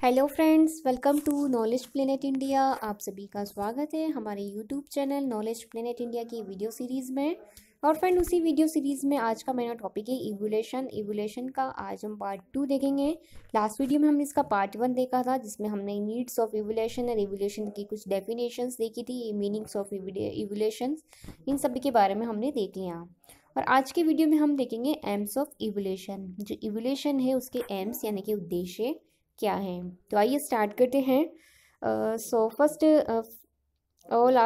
Hello friends, welcome to knowledge planet India. आप सभी का स्वागत है हमारे YouTube channel knowledge planet India की वीडियो सीरीज़ में। और फ्रेंड, उसी वीडियो सीरीज़ में आज का मेरा टॉपिक है इवोल्यूशन का आज हम पार्ट 2 देखेंगे। लास्ट वीडियो में हमने इसका पार्ट 1 देखा था, जिसमें हमने नीड्स ऑफ इवोल्यूशन और इवोल्यूशन की कुछ डेफिनेशंस देखी थी, मीनिंग्स ऑफ इवोल्यूशन, इन सभी के बारे में हमने देख लिया। और आज के वीडियो में हम देखेंगे एम्स ऑफ इवोल्यूशन। जो इवोल्यूशन है उसके एम्स यानी कि उद्देश्य क्या है। तो आइए स्टार्ट करते हैं। So first of all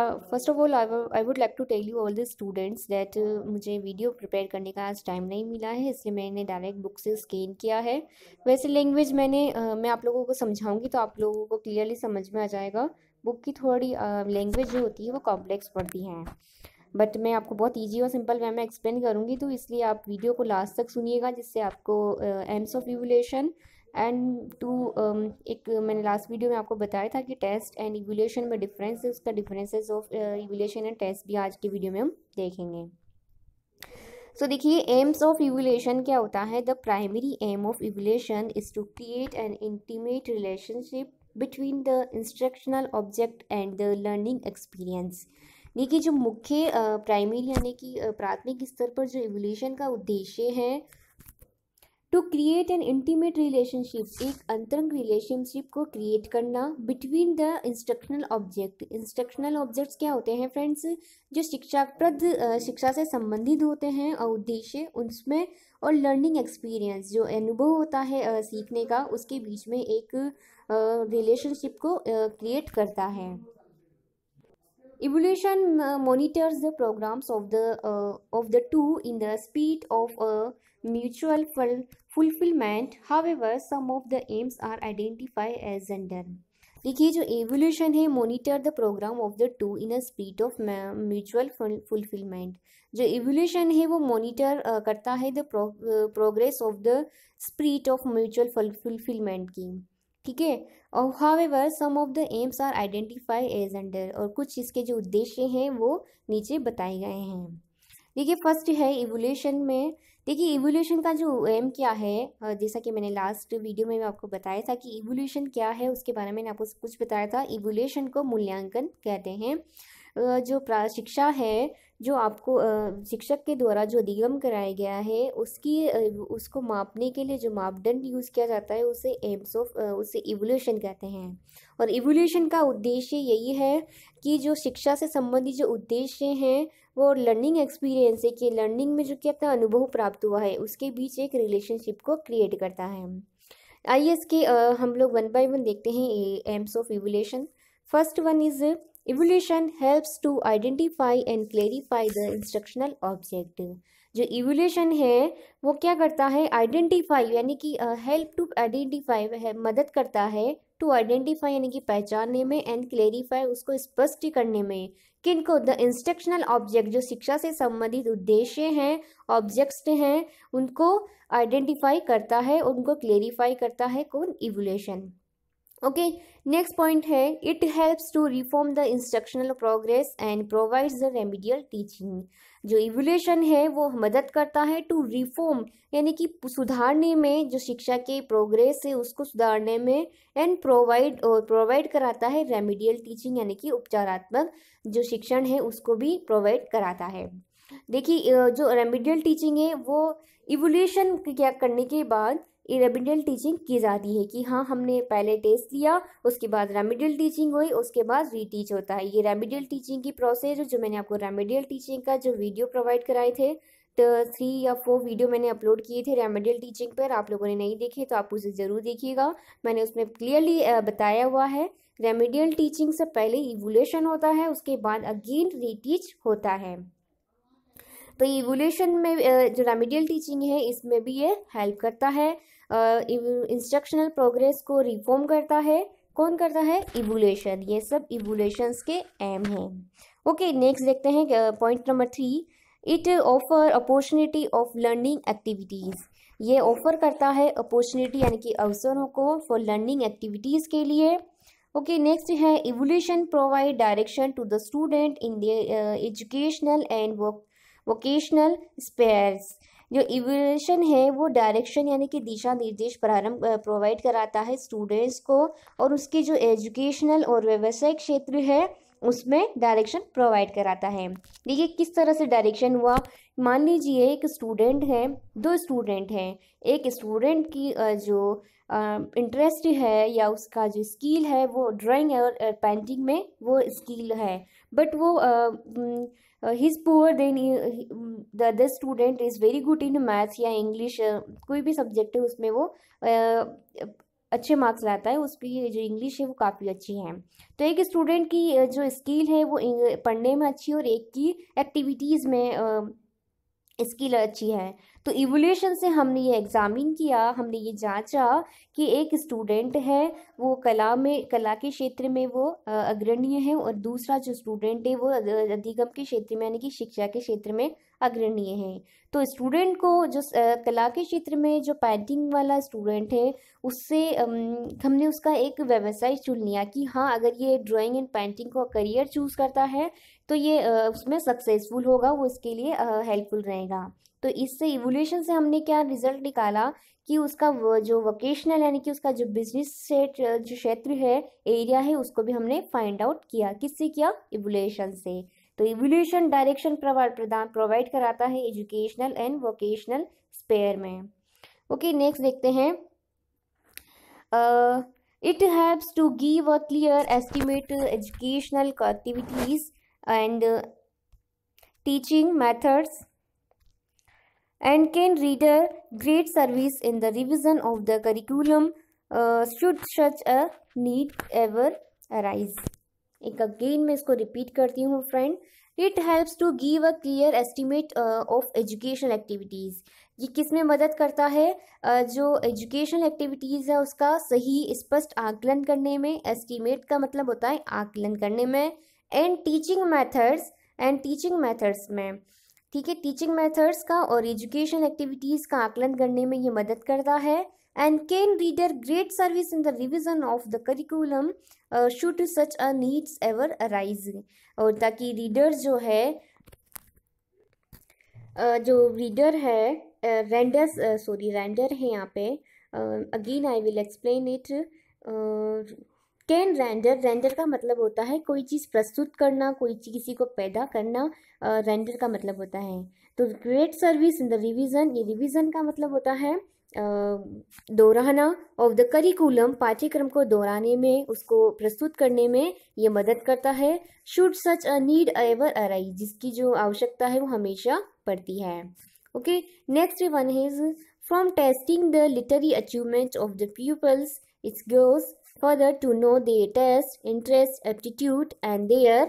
I would like to tell you all the students that मुझे वीडियो प्रिपेयर करने का आज टाइम नहीं मिला है, इसलिए मैंने डायरेक्ट बुक से स्कैन किया है। वैसे लैंग्वेज मैं आप लोगों को समझाऊंगी तो आप लोगों को क्लियरली समझ में आ जाएगा। बुक की थोड़ी लैंग्वेज जो होती है वो कॉम्प्लेक्स पड़ती है, बट मैं आपको बहुत ईजी और सिंपल वे में एक्सप्लेन करूँगी, तो इसलिए आप वीडियो को लास्ट तक सुनिएगा, जिससे आपको एम्स ऑफ इवोल्यूशन एंड एक मैंने लास्ट वीडियो में आपको बताया था कि टेस्ट एंड इवोल्यूशन में डिफरेंस है, उसका differences of evolution and test भी आज की वीडियो में हम देखेंगे। सो देखिए, एम्स ऑफ इवोल्यूशन क्या होता है। The primary aim of evolution is to create an intimate relationship between the instructional object and the learning experience. देखिए, जो मुख्य प्राइमरी यानी कि प्राथमिक स्तर पर जो इवोल्यूशन का उद्देश्य है, to create an intimate relationship, एक अंतरंग रिलेशनशिप को क्रिएट करना between the instructional object. Instructional objects क्या होते हैं फ्रेंड्स, जो शिक्षा से संबंधित होते हैं और उद्देश्य उसमें, और लर्निंग एक्सपीरियंस जो अनुभव होता है सीखने का, उसके बीच में एक रिलेशनशिप को क्रिएट करता है। Evolution monitors the programs of the two in the speed of a mutual fulfillment. However, some of the aims are identified as under. देखिए, जो एवोल्यूशन है monitor the program of the to in a speed of mutual fulfilment. जो evolution है वो monitor करता है the progress of the speed of mutual fulfilment की, ठीक है। और however some of the aims are identify as under, और कुछ इसके जो उद्देश्य हैं वो नीचे बताए गए हैं। देखिए, फर्स्ट है इवोल्यूशन में। देखिए, इवोल्यूशन का जो एम क्या है, जैसा कि मैंने लास्ट वीडियो में आपको बताया था कि इवोल्यूशन क्या है, उसके बारे में मैंने आपको कुछ बताया था। इवोल्यूशन को मूल्यांकन कहते हैं। जो शिक्षा है, जो आपको शिक्षक के द्वारा जो अधिगम कराया गया है, उसको मापने के लिए जो मापदंड यूज़ किया जाता है उसे इवोल्यूशन कहते हैं। और इवोल्यूशन का उद्देश्य यही है कि जो शिक्षा से संबंधित जो उद्देश्य हैं वो लर्निंग एक्सपीरियंस है, कि लर्निंग में जो क्या अनुभव प्राप्त हुआ है उसके बीच एक रिलेशनशिप को क्रिएट करता है। आइए इसके हम लोग वन बाय वन देखते हैं aims of evolution. First one is evolution helps to identify and clarify the instructional object. जो इवोल्यूशन है वो क्या करता है, आइडेंटिफाई यानी कि हेल्प टू आइडेंटिफाई, मदद करता है, टू आइडेंटिफाई यानी कि पहचानने में, एंड क्लेरिफाई उसको स्पष्ट करने में। किनको, द इंस्ट्रक्शनल ऑब्जेक्ट, जो शिक्षा से संबंधित उद्देश्य हैं, ऑब्जेक्ट्स हैं, उनको आइडेंटिफाई करता है, उनको क्लेरिफाई करता है कौन, इवोल्यूशन। ओके, नेक्स्ट पॉइंट है it helps to reform the instructional progress and provides the remedial teaching. जो इवोल्यूशन है वो मदद करता है टू रिफॉर्म यानी कि सुधारने में, जो शिक्षा के प्रोग्रेस है उसको सुधारने में, एंड प्रोवाइड कराता है रेमिडियल टीचिंग यानी कि उपचारात्मक जो शिक्षण है उसको भी प्रोवाइड कराता है। देखिए, जो रेमिडियल टीचिंग है वो इवोल्यूशन क्या करने के बाद रेमिडियल टीचिंग की जाती है, कि हाँ हमने पहले टेस्ट लिया, उसके बाद रेमिडियल टीचिंग हुई, उसके बाद रीटीच होता है। ये रेमिडियल टीचिंग की प्रोसेस जो मैंने आपको रेमिडियल टीचिंग का जो वीडियो प्रोवाइड कराए थे, तो 3 या 4 वीडियो मैंने अपलोड किए थे रेमिडियल टीचिंग पर। आप लोगों ने नहीं देखे तो आप उसे ज़रूर देखिएगा, मैंने उसमें क्लियरली बताया हुआ है। रेमिडियल टीचिंग से पहले इवोल्यूशन होता है, उसके बाद अगेन रीटीच होता है। तो इवोल्यूशन में जो रेमिडियल टीचिंग है इसमें भी ये हेल्प करता है, इंस्ट्रक्शनल प्रोग्रेस को रिफॉर्म करता है। कौन करता है, इवोल्यूशन। ये सब इवोल्यूशंस के एम हैं। ओके, नेक्स्ट देखते हैं point number 3, it offer opportunity of learning activities. ये ऑफर करता है अपॉर्चुनिटी यानी कि अवसरों को फॉर लर्निंग एक्टिविटीज़ के लिए। ओके, नेक्स्ट है evolution provide direction to the student in the educational and vocational spheres. जो इवोल्यूशन है वो डायरेक्शन यानी कि दिशा निर्देश प्रारंभ प्रोवाइड कराता है स्टूडेंट्स को, और उसके जो एजुकेशनल और व्यवसायिक क्षेत्र है उसमें डायरेक्शन प्रोवाइड कराता है। देखिए किस तरह से डायरेक्शन हुआ। मान लीजिए एक स्टूडेंट है, दो स्टूडेंट हैं। एक स्टूडेंट की जो इंटरेस्ट है या उसका जो स्किल है वो ड्राइंग और पेंटिंग में वो स्किल है, बट वो he is poor, then the other student is very good in maths या इंग्लिश, कोई भी सब्जेक्ट है उसमें वो अच्छे मार्क्स लाता है, उसकी जो इंग्लिश है वो काफ़ी अच्छी है। तो एक स्टूडेंट की जो स्किल है वो पढ़ने में अच्छी और एक की एक्टिविटीज़ में स्किल अच्छी है। तो इवोल्यूशन से हमने ये एग्जामिन किया, हमने ये जांचा कि एक स्टूडेंट है वो कला के क्षेत्र में वो अग्रणीय है, और दूसरा जो स्टूडेंट है वो अधिगम के क्षेत्र में यानी कि शिक्षा के क्षेत्र में अग्रणीय है। तो स्टूडेंट को जो कला के क्षेत्र में जो पेंटिंग वाला स्टूडेंट है उससे हमने उसका एक व्यवसाय चुन लिया कि हाँ अगर ये ड्राइंग एंड पेंटिंग को करियर चूज करता है तो ये उसमें सक्सेसफुल होगा, वो इसके लिए हेल्पफुल रहेगा। तो इससे इवोल्यूशन से हमने क्या रिजल्ट निकाला कि उसका जो वोकेशनल यानी कि उसका जो बिजनेस जो क्षेत्र है, एरिया है, उसको भी हमने फाइंड आउट किया। किससे किया? इवोल्यूशन से। तो इवोल्यूशन डायरेक्शन प्रोवाइड कराता है एजुकेशनल एंड वोकेशनल स्पेयर में। ओके, नेक्स्ट देखते हैं। It helps to give a clear estimate educational activities and teaching methods, and can render great service in the revision of the curriculum should such a need ever arise. एक again मैं इसको repeat करती हूँ friend. It helps to give a clear estimate of educational activities. ये किस में मदद करता है? जो एजुकेशनल एक्टिविटीज़ है उसका सही स्पष्ट आकलन करने में। एस्टिमेट का मतलब होता है आकलन करने में। एंड टीचिंग मेथड्स में, ठीक है, टीचिंग मेथड्स का और एजुकेशनल एक्टिविटीज़ का आकलन करने में ये मदद करता है। And can reader great service in the revision of the curriculum should such a needs ever arise. और ताकि रीडर जो है रेंडर है यहाँ पे, again I will explain it. Can render का मतलब होता है कोई चीज़ प्रस्तुत करना, कोई चीज़ किसी को पैदा करना, रेंडर का मतलब होता है। तो great service in the revision, ये रिवीजन का मतलब होता है दोहराना, ऑफ द करिकुलम, पाठ्यक्रम को दोहराने में, उसको प्रस्तुत करने में ये मदद करता है। Should such a need ever arise, जिसकी जो आवश्यकता है वो हमेशा पड़ती है। Okay, next one is from testing the literary achievement of the pupils it goes further to know their taste, interest, aptitude and their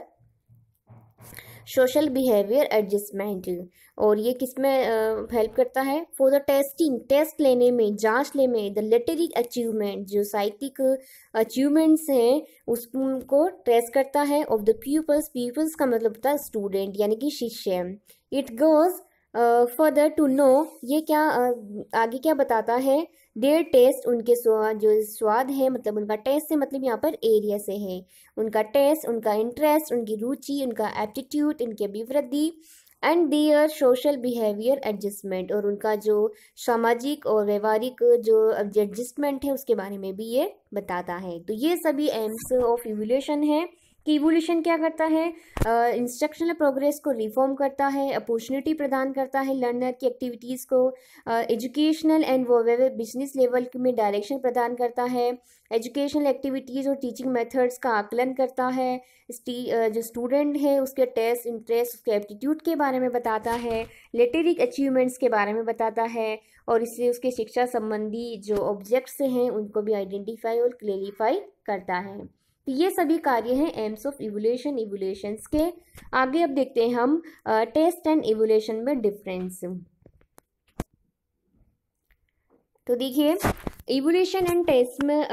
social behaviour adjustment. और ये किस में हेल्प करता है? फॉर द टेस्टिंग, टेस्ट लेने में, जांच लेने में, द लिटरेरी अचीवमेंट, जो साहित्यिक अचीवमेंट्स हैं उसको टेस्ट करता है। ऑफ द पीपल्स का मतलब होता है स्टूडेंट यानी कि शिष्य। It goes further to know, ये क्या आगे क्या बताता है? देयर टेस्ट, उनके जो स्वाद है, मतलब उनका टेस्ट से मतलब यहाँ पर एरिया से है। उनका टेस्ट, उनका इंटरेस्ट, उनकी रुचि, उनका एप्टीट्यूड, उनकी अभिवृद्धि। And their social behaviour adjustment, और उनका जो सामाजिक और व्यवहारिक जो एडजस्टमेंट है उसके बारे में भी ये बताता है। तो ये सभी एम्स ऑफ इवोल्यूशन है कि इवोल्यूशन क्या करता है? इंस्ट्रक्शनल प्रोग्रेस को रिफॉर्म करता है, अपॉर्चुनिटी प्रदान करता है लर्नर की एक्टिविटीज़ को, एजुकेशनल एंड बिजनेस लेवल में डायरेक्शन प्रदान करता है, एजुकेशनल एक्टिविटीज़ और टीचिंग मेथड्स का आकलन करता है, जो स्टूडेंट है उसके टेस्ट, इंटरेस्ट, उसके एप्टीट्यूड के बारे में बताता है, लिटरेरी अचीवमेंट्स के बारे में बताता है, और इससे उसके शिक्षा संबंधी जो ऑब्जेक्ट्स हैं उनको भी आइडेंटिफाई और क्लेरिफाई करता है। तो ये सभी कार्य हैं एम्स ऑफ इवोल्यूशंस के। आगे अब देखते हैं हम टेस्ट एंड इवोल्यूशन में डिफरेंस। तो देखिए, इवोल्यूशन एंड टेस्ट में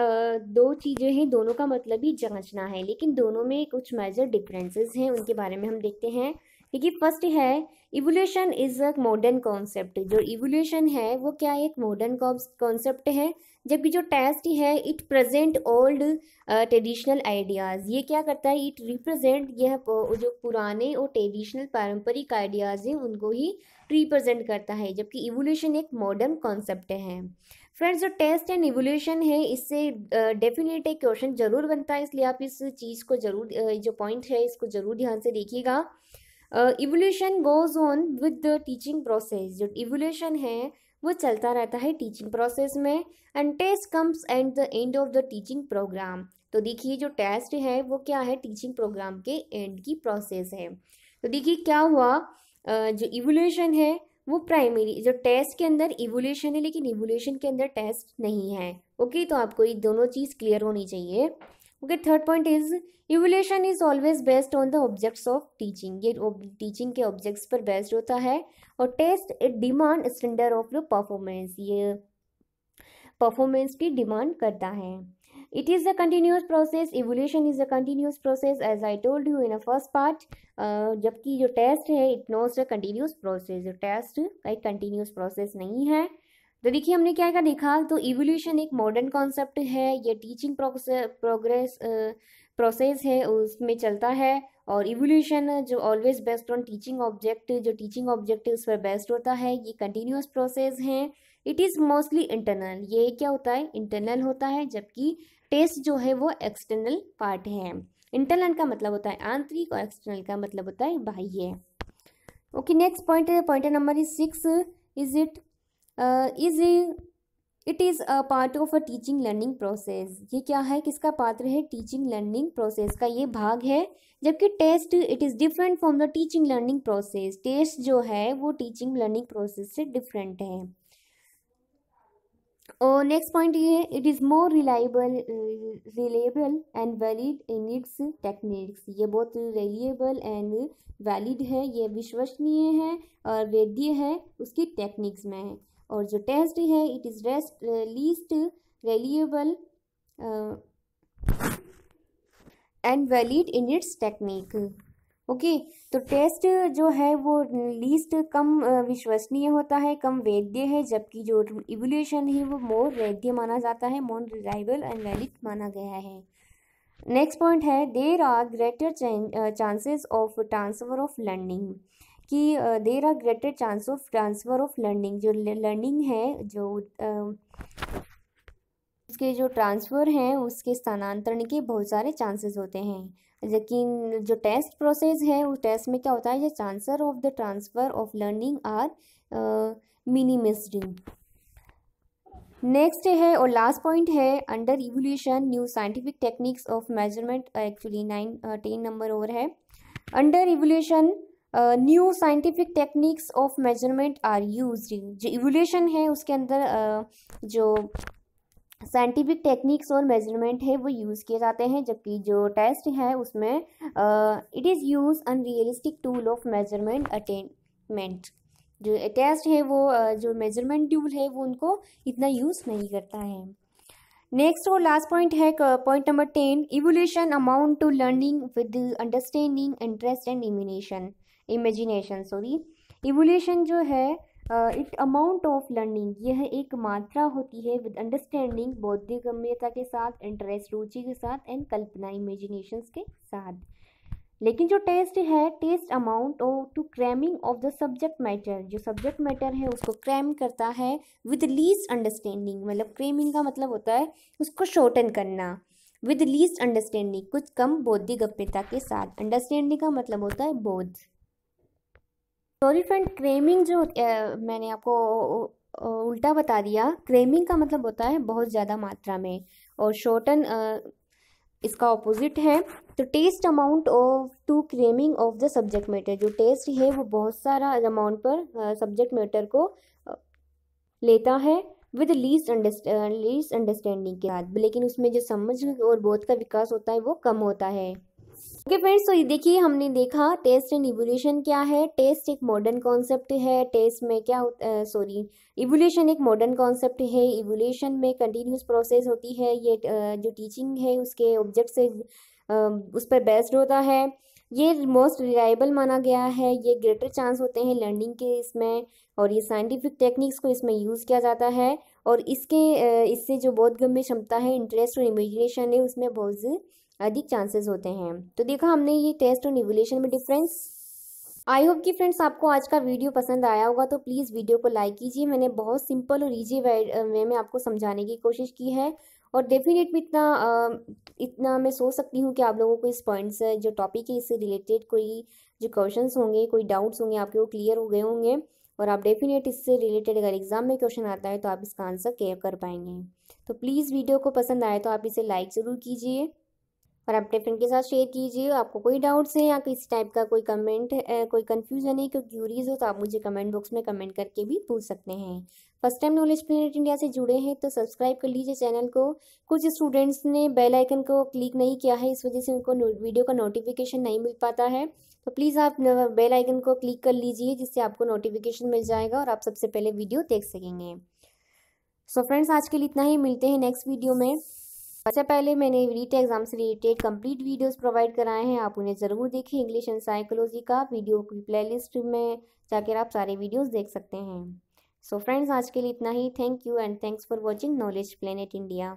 दो चीज़ें हैं, दोनों का मतलब ही जांचना है, लेकिन दोनों में कुछ मेजर डिफरेंसेस हैं, उनके बारे में हम देखते हैं। देखिए, फर्स्ट है evolution is a modern concept. जो इवोल्यूशन है वो क्या एक मॉडर्न कॉन्सेप्ट है जबकि जो टेस्ट है it present old traditional ideas, ये क्या करता है, इट रिप्रेजेंट, यह जो पुराने और ट्रेडिशनल पारंपरिक आइडियाज़ हैं उनको ही रिप्रेजेंट करता है, जबकि इवोल्यूशन एक मॉडर्न कॉन्सेप्ट है। फ्रेंड्स, जो टेस्ट एंड इवोल्यूशन है इससे डेफिनेट एक क्वेश्चन जरूर बनता है, इसलिए आप इस चीज़ को जरूर जो पॉइंट है इसको जरूर ध्यान से देखिएगा। Evolution goes on with the teaching process, जो इवोल्यूशन है वो चलता रहता है टीचिंग प्रोसेस में। And test comes at the end of the teaching program, तो देखिए जो टेस्ट है वो क्या है, टीचिंग प्रोग्राम के एंड की प्रोसेस है। तो देखिए क्या हुआ, जो इवोल्यूशन है वो प्राइमरी, जो टेस्ट के अंदर इवोल्यूशन है लेकिन इवोल्यूशन के अंदर टेस्ट नहीं है। ओके, तो आपको ये दोनों चीज़ क्लियर होनी चाहिए। Okay, third point is evolution is always based on the objects of teaching, ये टीचिंग के ऑब्जेक्ट्स पर बेस्ड होता है। और test it demand standard of the performance, ये परफॉर्मेंस की डिमांड करता है। It is a continuous process, evolution is a continuous process as I told you in a first part, जबकि जो टेस्ट है it not a continuous process, जो test एक continuous process नहीं है। तो देखिए हमने क्या क्या देखा, तो इवोल्यूशन एक मॉडर्न कॉन्सेप्ट है, ये टीचिंग प्रोसेस है उसमें चलता है। और इवोल्यूशन जो always based on teaching object, जो टीचिंग ऑब्जेक्ट उस पर बेस्ड होता है, ये कंटिन्यूस प्रोसेस है। इट इज़ मोस्टली इंटरनल, ये क्या होता है, इंटरनल होता है, जबकि टेस्ट जो है वो एक्सटर्नल पार्ट है। इंटरनल का मतलब होता है आंतरिक और एक्सटर्नल का मतलब होता है बाह्य। ओके, नेक्स्ट पॉइंट है, point number is 6, is it is a part of a teaching learning process, ये क्या है, किसका पात्र है, टीचिंग लर्निंग प्रोसेस का ये भाग है। जबकि test it is different from the teaching learning process, test जो है वो टीचिंग लर्निंग प्रोसेस से डिफरेंट है। और नेक्स्ट पॉइंट ये, it is more reliable and valid in its techniques, ये बहुत रिलायबल एंड वैलिड है, ये विश्वसनीय है और वैध है उसकी टेक्निक्स में है। और जो टेस्ट है it is least reliable and valid in it's technique. Okay, तो टेस्ट जो है वो लीस्ट कम विश्वसनीय होता है, कम वैध है, जबकि जो इवोल्यूशन है वो मोर वैध माना जाता है, मोर रिलायबल एंड वैलिड माना गया है। नेक्स्ट पॉइंट है, there are greater chances of transfer of learning, कि there are greater chance of transfer of learning, जो लर्निंग है जो उसके जो ट्रांसफ़र हैं उसके स्थानांतरण के बहुत सारे चांसेस होते हैं। लेकिन जो टेस्ट प्रोसेस है उस टेस्ट में क्या होता है, जो chances of the transfer of learning are minimized. Next है और लास्ट पॉइंट है, under evolution new scientific techniques of measurement, actually 10 number और है। Under evolution new scientific techniques of measurement are used, जो इवोल्यूशन है उसके अंदर जो साइंटिफिक टेक्निक्स और मेजरमेंट है वो यूज़ किए जाते हैं, जबकि जो टेस्ट है उसमें it is use unrealistic tool of measurement attainment, जो टेस्ट है वो जो मेजरमेंट टूल है वो उनको इतना यूज़ नहीं करता है। नेक्स्ट और लास्ट पॉइंट है point number 10, evolution amount to learning with understanding interest and imagination sorry, evolution जो है इट अमाउंट ऑफ लर्निंग, यह एक मात्रा होती है विद अंडरस्टैंडिंग बौद्धिक गम्यता के साथ, इंटरेस्ट रुचि के साथ एंड कल्पना इमेजिनेशंस के साथ। लेकिन जो टेस्ट है, test amount of to cramming of the subject matter, जो सब्जेक्ट मैटर है उसको क्रैम करता है विद लीस्ट अंडरस्टैंडिंग, मतलब क्रैमिंग का मतलब होता है उसको शॉर्टन करना, विद लीस्ट अंडरस्टैंडिंग कुछ कम बौद्धिक गम्यता के साथ, अंडरस्टैंडिंग का मतलब होता है बोध। सॉरी फ्रेंड, क्रेमिंग जो मैंने आपको उल्टा बता दिया, क्रेमिंग का मतलब होता है बहुत ज़्यादा मात्रा में, और शॉर्टन इसका ऑपोजिट है। तो test amount of to cramming of the subject matter, जो टेस्ट है वो बहुत सारा अमाउंट पर सब्जेक्ट मैटर को लेता है विद लीस्ट अंडरस्टैंडिंग के साथ, लेकिन उसमें जो समझ और बोध का विकास होता है वो कम होता है। ओके फ्रेंड्स, तो देखिए हमने देखा टेस्ट एंड इवोल्यूशन क्या है। टेस्ट एक मॉडर्न कॉन्सेप्ट है, टेस्ट में क्या होता सॉरी इवोल्यूशन एक मॉडर्न कॉन्सेप्ट है, इवोल्यूशन में कंटिन्यूस प्रोसेस होती है, ये जो टीचिंग है उसके ऑब्जेक्ट से उस पर बेस्ड होता है। ये मोस्ट रिलायबल माना गया है, ये ग्रेटर चांस होते हैं लर्निंग के इसमें, और ये साइंटिफिक टेक्निक्स को इसमें यूज़ किया जाता है, और इससे जो बोधगम्य क्षमता है, इंटरेस्ट और इमेजिनेशन है, उसमें बहुत अधिक चांसेस होते हैं। तो देखा हमने ये टेस्ट और निवलेशन में डिफरेंस। आई होप कि फ्रेंड्स आपको आज का वीडियो पसंद आया होगा, तो प्लीज़ वीडियो को लाइक कीजिए। मैंने बहुत सिंपल और इजी वे में आपको समझाने की कोशिश की है, और डेफिनेटली इतना मैं सोच सकती हूँ कि आप लोगों को इस पॉइंट से जो टॉपिक है इससे रिलेटेड कोई जो क्वेश्चंस होंगे, कोई डाउट्स होंगे आपके, वो क्लियर हो गए होंगे, और आप डेफिनेट इससे रिलेटेड अगर एग्जाम में क्वेश्चन आता है तो आप इसका आंसर क्लियर कर पाएंगे। तो प्लीज़ वीडियो को पसंद आए तो आप इसे लाइक ज़रूर कीजिए, और अपने फ्रेंड के साथ शेयर कीजिए। आपको कोई डाउट्स है या किसी टाइप का कोई कमेंट कोई कंफ्यूजन है, कोई क्यूरीज हो, तो आप मुझे कमेंट बॉक्स में कमेंट करके भी पूछ सकते हैं। First time knowledge planet India से जुड़े हैं तो सब्सक्राइब कर लीजिए चैनल को। कुछ स्टूडेंट्स ने बेल आइकन को क्लिक नहीं किया है, इस वजह से उनको वीडियो का नोटिफिकेशन नहीं मिल पाता है, तो प्लीज़ आप बेल आइकन को क्लिक कर लीजिए, जिससे आपको नोटिफिकेशन मिल जाएगा और आप सबसे पहले वीडियो देख सकेंगे। सो फ्रेंड्स, आज के लिए इतना ही, मिलते हैं नेक्स्ट वीडियो में। सबसे पहले मैंने रीट एग्जाम से रिलेटेड कंप्लीट वीडियोस प्रोवाइड कराए हैं, आप उन्हें ज़रूर देखिए। इंग्लिश एंड साइकोलॉजी का वीडियो की प्लेलिस्ट में जाकर आप सारे वीडियोस देख सकते हैं। सो फ्रेंड्स, आज के लिए इतना ही। Thank you and thanks for watching knowledge planet India.